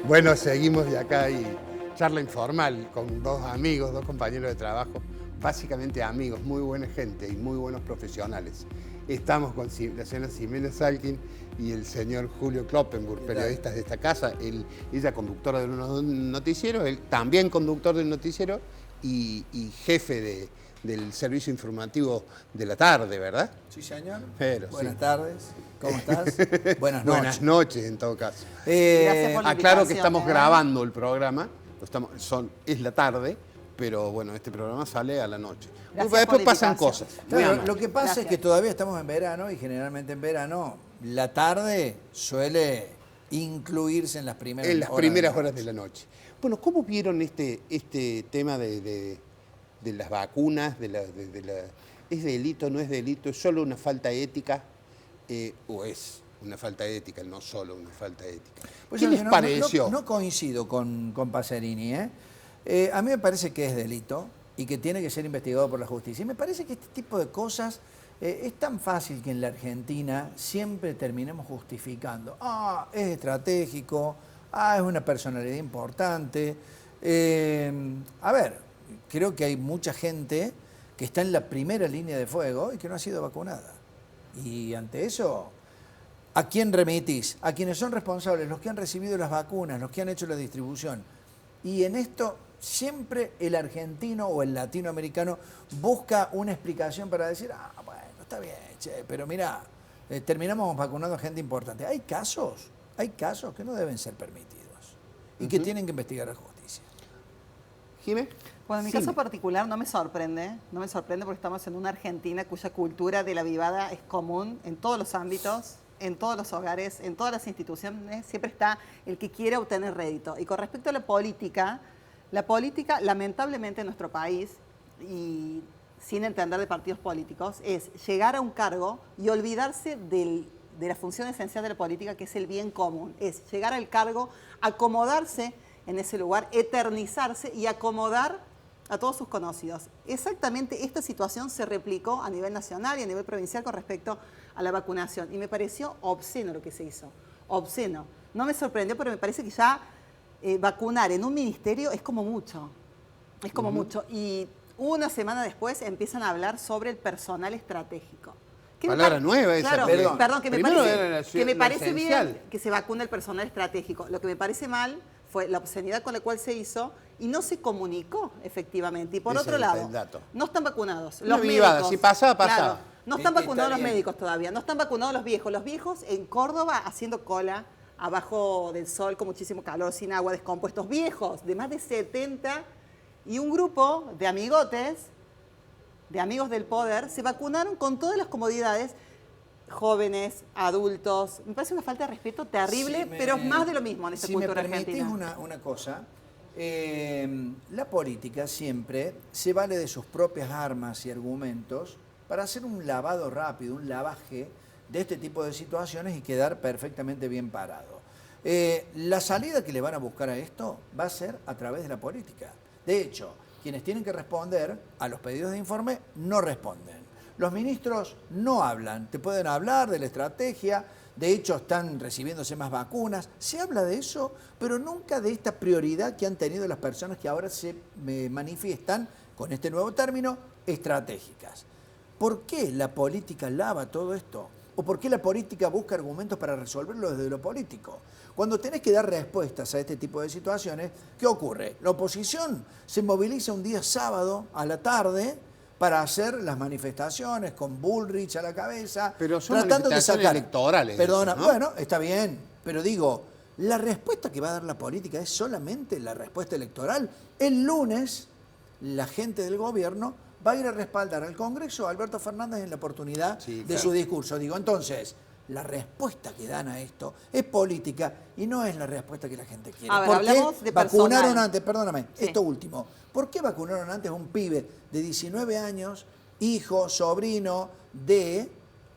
Bueno, seguimos de acá y charla informal con dos amigos, dos compañeros de trabajo, básicamente amigos, muy buena gente y muy buenos profesionales. Estamos con la señora Ximena Salkin y el señor Julio Kloppenburg, periodistas de esta casa. Ella conductora de un noticiero, él también conductor del noticiero y jefe del servicio informativo de la tarde, ¿verdad? Sí, señor. Pero, buenas sí. tardes. ¿Cómo estás? Buenas noches. Buenas noches, en todo caso. Gracias por la Aclaro que invitación, estamos grabando el programa, es la tarde, pero bueno, este programa sale a la noche. Gracias Después por la pasan invitación. cosas. Claro, lo que pasa Gracias. es que todavía estamos en verano y generalmente en verano la tarde suele incluirse en las primeras horas de la noche. Bueno, ¿cómo vieron este tema de las vacunas? ¿Es delito, no es delito? ¿Es solo una falta ética? ¿O es una falta ética, no solo una falta ética? Pues ¿Qué les pareció? No coincido con Pacerini. A mí me parece que es delito y que tiene que ser investigado por la justicia. Y me parece que este tipo de cosas es tan fácil que en la Argentina siempre terminemos justificando. Es estratégico, es una personalidad importante. A ver, creo que hay mucha gente que está en la primera línea de fuego y que no ha sido vacunada. Y ante eso, ¿a quién remitís? A quienes son responsables, los que han recibido las vacunas, los que han hecho la distribución. Y en esto siempre el argentino o el latinoamericano busca una explicación para decir, bueno, está bien, che, pero mira, terminamos vacunando a gente importante. Hay casos que no deben ser permitidos y que tienen que investigar la justicia. ¿Jimé? Bueno, en mi caso particular no me sorprende porque estamos en una Argentina cuya cultura de la vivada es común en todos los ámbitos, en todos los hogares, en todas las instituciones, siempre está el que quiere obtener rédito. Y con respecto a la política lamentablemente en nuestro país, y sin entender de partidos políticos, es llegar a un cargo y olvidarse de la función esencial de la política, que es el bien común. Es llegar al cargo, acomodarse en ese lugar, eternizarse y acomodar a todos sus conocidos. Exactamente esta situación se replicó a nivel nacional y a nivel provincial con respecto a la vacunación. Y me pareció obsceno lo que se hizo. Obsceno. No me sorprendió, pero me parece que ya vacunar en un ministerio es como mucho. Es como mucho. Y una semana después empiezan a hablar sobre el personal estratégico. Palabra nueva esa. Claro, perdón, que me parece esencial. bien que se vacune el personal estratégico. Lo que me parece mal fue la obscenidad con la cual se hizo y no se comunicó efectivamente. Y por otro lado, no están vacunados los médicos. Si pasaba, pasaba. Claro, no están vacunados los médicos todavía, no están vacunados los viejos. Los viejos en Córdoba haciendo cola abajo del sol con muchísimo calor, sin agua, descompuestos, viejos de más de 70, y un grupo de amigotes, de amigos del poder, se vacunaron con todas las comodidades, jóvenes, adultos. Me parece una falta de respeto terrible, pero es más de lo mismo en esta cultura argentina. Si me permitís una cosa, la política siempre se vale de sus propias armas y argumentos para hacer un lavado rápido, un lavaje de este tipo de situaciones y quedar perfectamente bien parado. La salida que le van a buscar a esto va a ser a través de la política. De hecho, quienes tienen que responder a los pedidos de informe no responden. Los ministros no hablan, te pueden hablar de la estrategia, de hecho están recibiéndose más vacunas, se habla de eso, pero nunca de esta prioridad que han tenido las personas que ahora se manifiestan, con este nuevo término, estratégicas. ¿Por qué la política lava todo esto? ¿O por qué la política busca argumentos para resolverlo desde lo político? Cuando tenés que dar respuestas a este tipo de situaciones, ¿qué ocurre? La oposición se moviliza un día sábado a la tarde para hacer las manifestaciones con Bullrich a la cabeza, pero son tratando de sacar electorales. Perdona, eso, ¿no? Bueno, está bien, pero digo, la respuesta que va a dar la política es solamente la respuesta electoral. El lunes, la gente del gobierno va a ir a respaldar al Congreso a Alberto Fernández en la oportunidad de su discurso. Digo, entonces, la respuesta que dan a esto es política y no es la respuesta que la gente quiere. A ver, ¿Por qué hablamos de vacunaron personal. antes? Perdóname, Sí. esto último. ¿Por qué vacunaron antes a un pibe de 19 años, hijo, sobrino de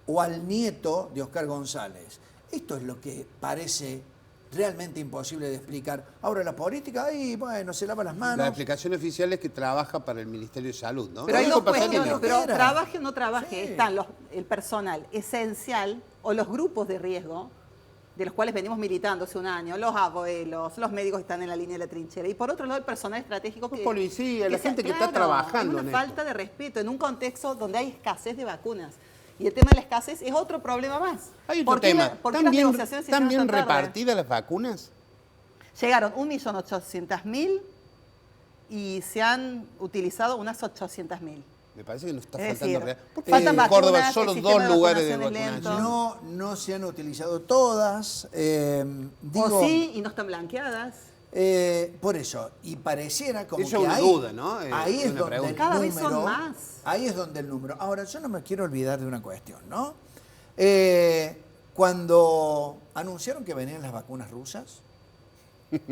o al nieto de Oscar González? Esto es lo que parece realmente imposible de explicar. Ahora la política, ahí, bueno, se lava las manos. La explicación oficial es que trabaja para el Ministerio de Salud, ¿no? Pero hay dos cuestiones, pero era. trabaje o no trabaje, Sí. están el personal esencial o los grupos de riesgo de los cuales venimos militando hace un año, los abuelos, los médicos que están en la línea de la trinchera, y por otro lado el personal estratégico Los policías, la gente que está claro, trabajando es en una esto. falta de respeto en un contexto donde hay escasez de vacunas. Y el tema de la escasez es otro problema más. Hay otro ¿Por qué tema. ¿por qué las negociaciones se ¿Están hicieron bien tan tarde? repartidas las vacunas? Llegaron 1.800.000 y se han utilizado unas 800.000. Me parece que nos está Es faltando... decir, Porque faltan en Córdoba vacunas, solo el sistema 2 de lugares de vacunación es vacunación. No se han utilizado todas. Digo, O sí, y no están blanqueadas. por eso, y pareciera como Eso que es una ahí, duda, ¿no? ahí Es es una donde el pregunta. Cada vez son número, más. ahí es donde el número. Ahora, yo no me quiero olvidar de una cuestión, ¿no? Cuando anunciaron que venían las vacunas rusas,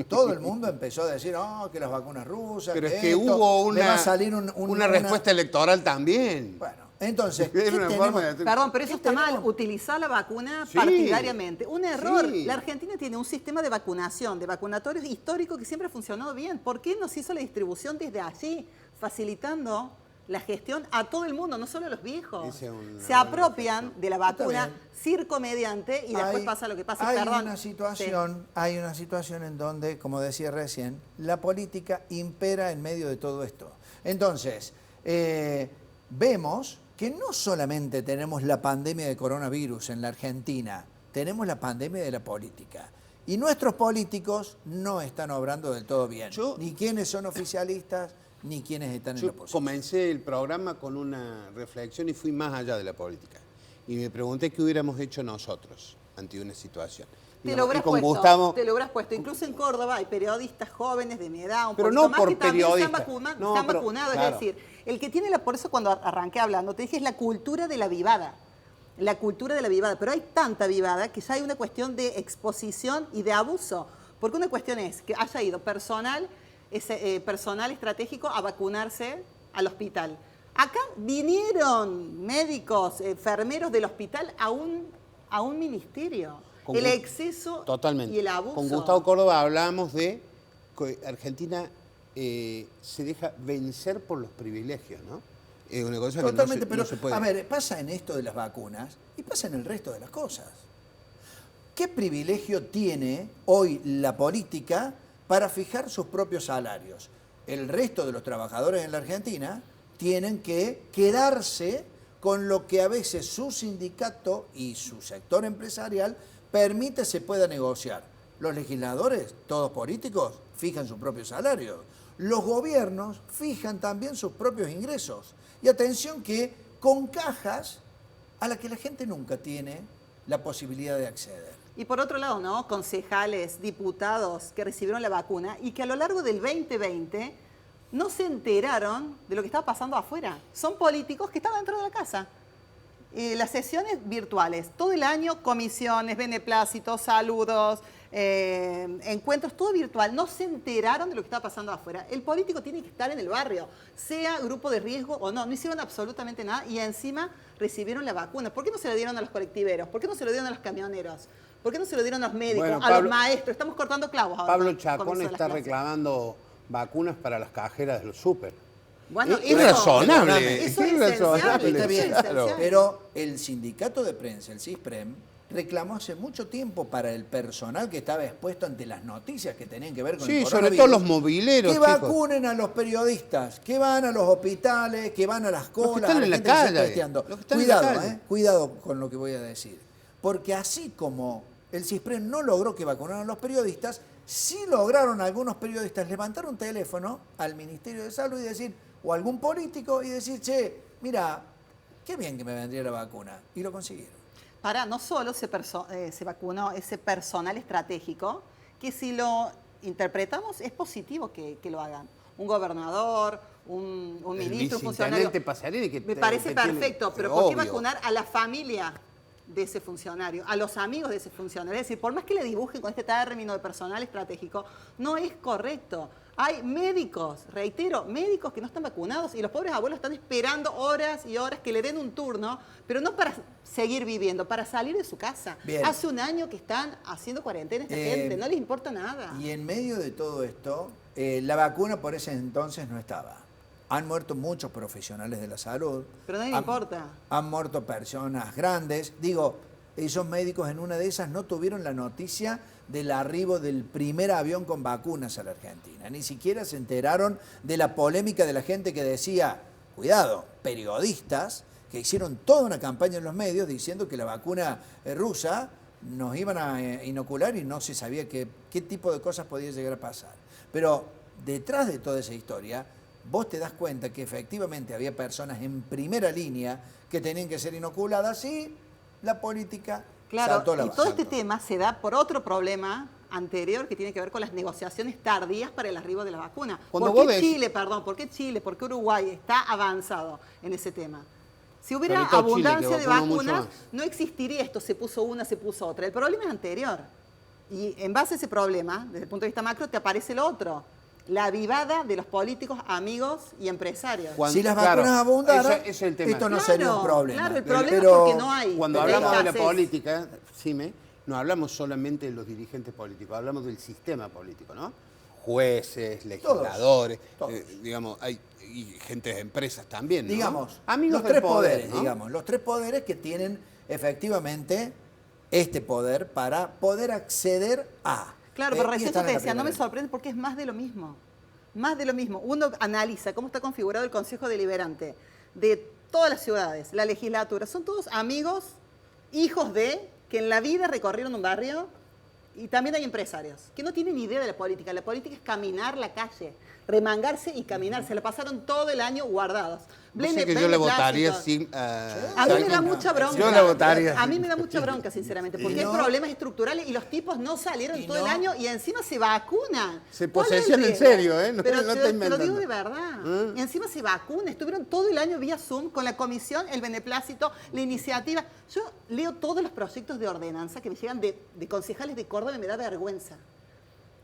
todo el mundo empezó a decir, que las vacunas rusas, Pero es que esto, hubo le va a una, salir una respuesta electoral también. Bueno, entonces, ¿qué Era una tenemos? forma de hacer- Perdón, pero eso ¿Qué está mal, tenemos? utilizar la vacuna Sí, partidariamente. Un error. sí. La Argentina tiene un sistema de vacunación, de vacunatorios histórico que siempre ha funcionado bien. ¿Por qué no se hizo la distribución desde allí, facilitando la gestión a todo el mundo, no solo a los viejos? Esa es una Se buena apropian de la vacuna bien. circo mediante y después Hay- pasa lo que pasa. Hay Perdón. una situación en donde, como decía recién, la política impera en medio de todo esto. Entonces, vemos que no solamente tenemos la pandemia de coronavirus en la Argentina, tenemos la pandemia de la política. Y nuestros políticos no están obrando del todo bien. Ni quienes son oficialistas, ni quienes están en la Yo oposición. comencé el programa con una reflexión y fui más allá de la política. Y me pregunté qué hubiéramos hecho nosotros ante una situación. Te Digamos, lo y habrás con puesto, Gustavo, te lo habrás puesto. Incluso en Córdoba hay periodistas jóvenes de mi edad, un Pero poquito no más, por que también se han, periodistas. No, se han pero, vacunado. claro. Es decir, el que tiene por eso cuando arranqué hablando, te dije, es la cultura de la vivada. La cultura de la vivada. Pero hay tanta vivada que ya hay una cuestión de exposición y de abuso. Porque una cuestión es que haya ido personal estratégico a vacunarse al hospital. Acá vinieron médicos, enfermeros del hospital a un ministerio. Con El Gus- exceso totalmente. y el abuso. Con Gustavo Córdoba hablamos de que Argentina se deja vencer por los privilegios, ¿no? Es una cosa Totalmente, que no pero se puede. a ver, pasa en esto de las vacunas y pasa en el resto de las cosas. ¿Qué privilegio tiene hoy la política para fijar sus propios salarios? El resto de los trabajadores en la Argentina tienen que quedarse con lo que a veces su sindicato y su sector empresarial permite se pueda negociar. Los legisladores, todos políticos, fijan sus propios salarios. Los gobiernos fijan también sus propios ingresos. Y atención que con cajas a las que la gente nunca tiene la posibilidad de acceder. Y por otro lado, ¿no? Concejales, diputados que recibieron la vacuna y que a lo largo del 2020 no se enteraron de lo que estaba pasando afuera. Son políticos que estaban dentro de la casa. Las sesiones virtuales, todo el año, comisiones, beneplácitos, saludos, encuentros, todo virtual. No se enteraron de lo que estaba pasando afuera. El político tiene que estar en el barrio, sea grupo de riesgo o no. No hicieron absolutamente nada y encima recibieron la vacuna. ¿Por qué no se lo dieron a los colectiveros? ¿Por qué no se lo dieron a los camioneros? ¿Por qué no se lo dieron a los médicos, Bueno, a los maestros? Estamos cortando clavos ahora. Pablo con el Chacón comienzo de las está clases. reclamando vacunas para las cajeras de los súper. Bueno, Es razonable. Eso es razonable, esencial. Está bien, claro. pero el sindicato de prensa, el CISPREM, reclamó hace mucho tiempo para el personal que estaba expuesto ante las noticias que tenían que ver con Sí, el sobre coronavirus, todo los mobileros, que chicos. vacunen a los periodistas, que van a los hospitales, que van a las colas, que están a la en la gente que se está calle, testeando. los que están en la Cuidado, calle. cuidado con lo que voy a decir. Porque así como el CISPREM no logró que vacunaran a los periodistas, sí lograron algunos periodistas levantar un teléfono al Ministerio de Salud y decir, o algún político, y decir, che, mira, qué bien que me vendría la vacuna. Y lo consiguieron. No solo se vacunó ese personal estratégico, que si lo interpretamos es positivo que lo hagan. Un gobernador, un ministro, un funcionario. viceintendente Pasarini, que Me parece que tiene- perfecto, pero ¿por qué obvio. vacunar a la familia de ese funcionario, a los amigos de ese funcionario? Es decir, por más que le dibujen con este término de personal estratégico, no es correcto. Hay médicos, reitero, médicos que no están vacunados y los pobres abuelos están esperando horas y horas que le den un turno, pero no para seguir viviendo, para salir de su casa. Bien. Hace un año que están haciendo cuarentena esta gente, no les importa nada. Y en medio de todo esto, la vacuna por ese entonces no estaba. Han muerto muchos profesionales de la salud. Pero a nadie le importa. Han muerto personas grandes. Digo, esos médicos en una de esas no tuvieron la noticia del arribo del primer avión con vacunas a la Argentina. Ni siquiera se enteraron de la polémica de la gente que decía, cuidado, periodistas que hicieron toda una campaña en los medios diciendo que la vacuna rusa nos iban a inocular y no se sabía qué tipo de cosas podía llegar a pasar. Pero detrás de toda esa historia, vos te das cuenta que efectivamente había personas en primera línea que tenían que ser inoculadas y la política saltó la y vara. todo este tema se da por otro problema anterior que tiene que ver con las negociaciones tardías para el arribo de la vacuna. Cuando ¿Por vos qué ves- Chile, perdón, por qué Chile, por qué Uruguay está avanzado en ese tema? Si hubiera Sobre todo Chile, que abundancia de vacunó mucho vacunas, más. no existiría esto, se puso una, se puso otra. El problema es anterior. Y en base a ese problema, desde el punto de vista macro, te aparece el otro. La avivada de los políticos, amigos y empresarios. Si las Claro, vacunas abundaran, ese es el tema. esto no Claro, sería un problema. claro, el problema es Pero- porque no hay. Cuando porque hay hablamos de la escasez. política, Sime, no hablamos solamente de los dirigentes políticos, hablamos del sistema político, ¿no? Jueces, legisladores, Todos. Digamos, hay y gente de empresas también, ¿no? Digamos, amigos los del tres poder, poderes, ¿no? digamos, los tres poderes que tienen efectivamente este poder para poder acceder a. Claro, pero Y recién yo están te en la decía, no me primera sorprende porque es más de lo mismo. Más de lo mismo. Uno analiza cómo está configurado el Consejo Deliberante de todas las ciudades, la legislatura. Son todos amigos, hijos de, que en la vida recorrieron un barrio. Y también hay empresarios que no tienen idea de la política. La política es caminar la calle, remangarse y caminar. Se la pasaron todo el año guardados. Vos sé que yo le votaría sin... A mí me da mucha bronca. Yo le votaría. A mí me da mucha bronca, sinceramente, porque Y no- hay problemas estructurales y los tipos no salieron y todo el no- año y encima se vacunan. Se ¿Cuál es el posesionan en riesgo? serio, ¿eh? No, Pero no te, está te lo digo inventando. de verdad. Y encima se vacunan. Estuvieron todo el año vía Zoom con la comisión, el beneplácito, la iniciativa. Yo leo todos los proyectos de ordenanza que me llegan de concejales de Córdoba y me da vergüenza.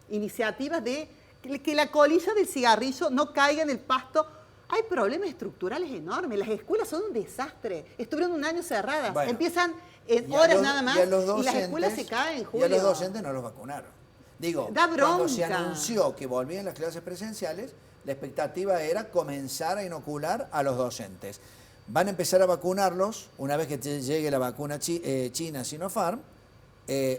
Iniciativas de que la colilla del cigarrillo no caiga en el pasto. Hay problemas estructurales enormes. Las escuelas son un desastre. Estuvieron un año cerradas. Bueno, Empiezan en Y a horas los- nada más y a los y las docentes- escuelas se caen en Y julio. a los docentes no los vacunaron. Digo, Da cuando se bronca. anunció que volvían las clases presenciales, la expectativa era comenzar a inocular a los docentes. Van a empezar a vacunarlos una vez que llegue la vacuna china Sinopharm,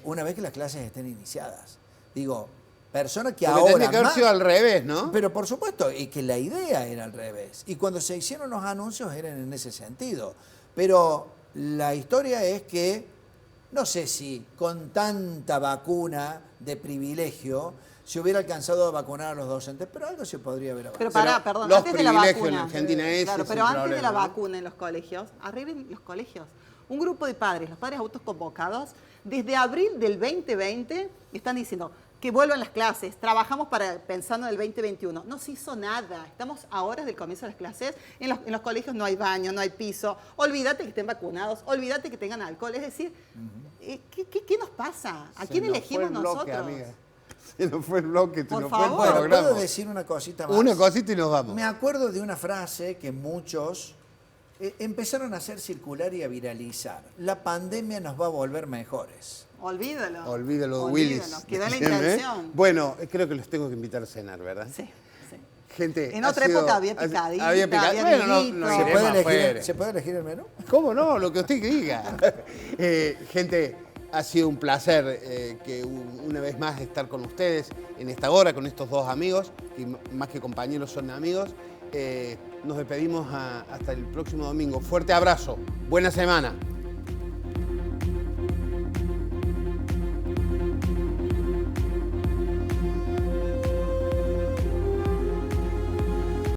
una vez que las clases estén iniciadas. Digo, personas que Porque ahora... tendría que haber más- sido al revés, ¿no? Pero por supuesto, y que la idea era al revés. Y cuando se hicieron los anuncios eran en ese sentido. Pero la historia es que, no sé si con tanta vacuna de privilegio se hubiera alcanzado a vacunar a los docentes, pero algo se podría haber Pero avanzado. pará, perdón, los antes de la privilegios vacuna. en Argentina ese Claro, es pero el antes de la problema, ¿no? vacuna en los colegios, arriben los colegios. Un grupo de padres, los padres autoconvocados, desde abril del 2020 están diciendo que vuelvan las clases, trabajamos pensando en el 2021. No se hizo nada, estamos a horas del comienzo de las clases, en los colegios no hay baño, no hay piso, olvídate que estén vacunados, olvídate que tengan alcohol, es decir, ¿qué nos pasa? ¿A Se quién nos elegimos fue el bloque, nosotros? amiga. Se nos fue el bloque, se Por nos fue el favor. Bueno, programa. puedo decir una cosita más. Una cosita y nos vamos. Me acuerdo de una frase que muchos empezaron a hacer circular y a viralizar. La pandemia nos va a volver mejores. Olvídalo. Olvídalo, Willis. Que da la ¿Eh? intención. Bueno, creo que los tengo que invitar a cenar, ¿verdad? Sí, sí. Gente, En ha otra sido- época había picadita, había había Bueno, no, vinito. no ¿Se ¿Se iremos puede, afuera. elegir, ¿Se puede elegir el menú? ¿Cómo no? Lo que usted diga. Gente, ha sido un placer que una vez más estar con ustedes en esta hora, con estos dos amigos, que más que compañeros son amigos. Nos despedimos hasta el próximo domingo. Fuerte abrazo. Buena semana.